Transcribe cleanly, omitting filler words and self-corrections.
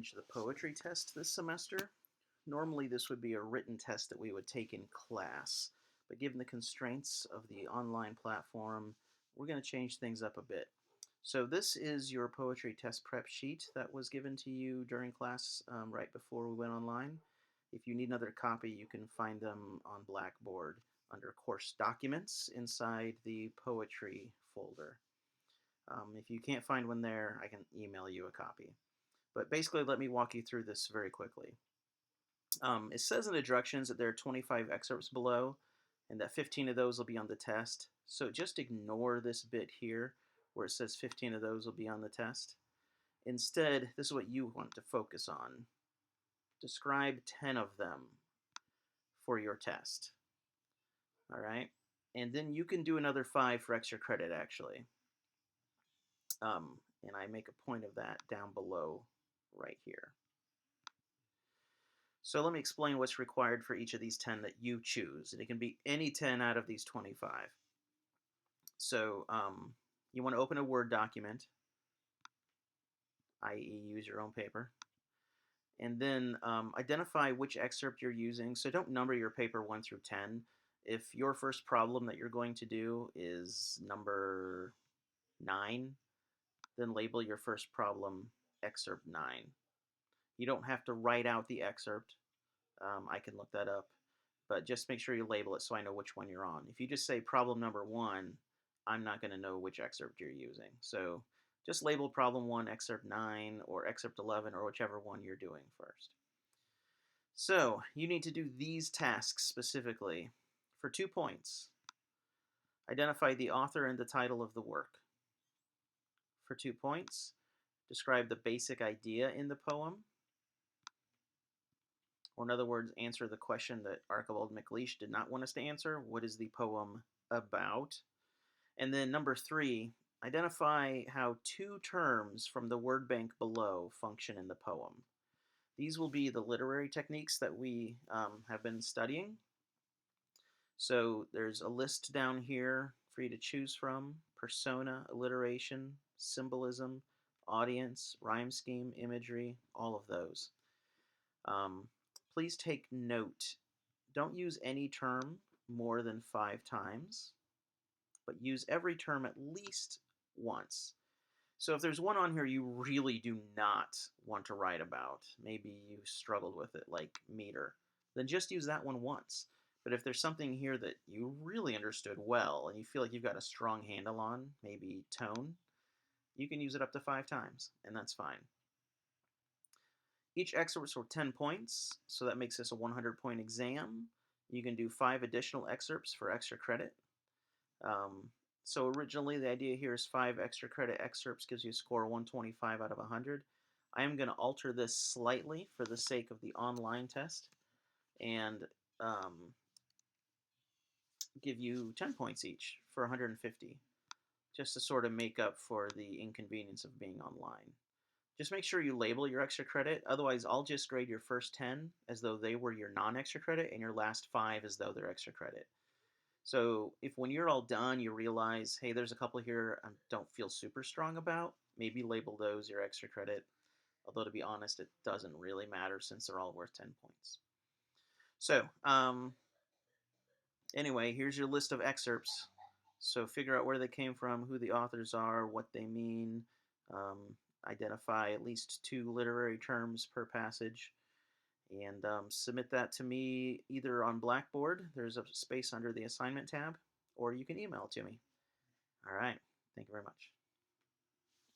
changed the poetry test this semester. Normally this would be a written test that we would take in class, but given the constraints of the online platform, we're going to change things up a bit. So this is your poetry test prep sheet that was given to you during class right before we went online. If you need another copy, you can find them on Blackboard under course documents inside the poetry folder. If you can't find one there, I can email you a copy. But basically, let me walk you through this very quickly. It says in the directions that there are 25 excerpts below, and that 15 of those will be on the test. So just ignore this bit here where it says 15 of those will be on the test. Instead, this is what you want to focus on. Describe 10 of them for your test. All right? And then you can do another 5 for extra credit, actually. And I make a point of that down below right here. So let me explain what's required for each of these 10 that you choose. And it can be any 10 out of these 25. So you want to open a Word document, i.e. use your own paper. And then identify which excerpt you're using. So don't number your paper 1 through 10. If your first problem that you're going to do is number 9, then label your first problem excerpt 9. You don't have to write out the excerpt. I can look that up. But just make sure you label it so I know which one you're on. If you just say problem number 1, I'm not going to know which excerpt you're using. So just label problem 1 excerpt 9 or excerpt 11 or whichever one you're doing first. So you need to do these tasks specifically for 2 points. Identify the author and the title of the work. For 2 points, describe the basic idea in the poem. Or in other words, answer the question that Archibald MacLeish did not want us to answer. What is the poem about? And then number 3, identify how 2 terms from the word bank below function in the poem. These will be the literary techniques that we have been studying. So there's a list down here for you to choose from: persona, alliteration, symbolism, audience, rhyme scheme, imagery, all of those. Please take note. Don't use any term more than 5 times, but use every term at least once. So if there's one on here you really do not want to write about, maybe you struggled with it, like meter, then just use that one once. But if there's something here that you really understood well and you feel like you've got a strong handle on, maybe tone, you can use it up to 5 times, and that's fine. Each excerpt is for 10 points, so that makes this a 100-point exam. You can do 5 additional excerpts for extra credit. So originally the idea here is 5 extra credit excerpts gives you a score of 125 out of 100. I am going to alter this slightly for the sake of the online test and give you 10 points each for 150, just to sort of make up for the inconvenience of being online. Just make sure you label your extra credit, otherwise I'll just grade your first 10 as though they were your non-extra credit and your last 5 as though they're extra credit. So if when you're all done you realize, hey, there's a couple here I don't feel super strong about, maybe label those your extra credit. Although to be honest, it doesn't really matter since they're all worth 10 points. So anyway, here's your list of excerpts. So figure out where they came from, who the authors are, what they mean. Identify at least 2 literary terms per passage, and submit that to me either on Blackboard. There's a space under the assignment tab, or you can email it to me. All right. Thank you very much.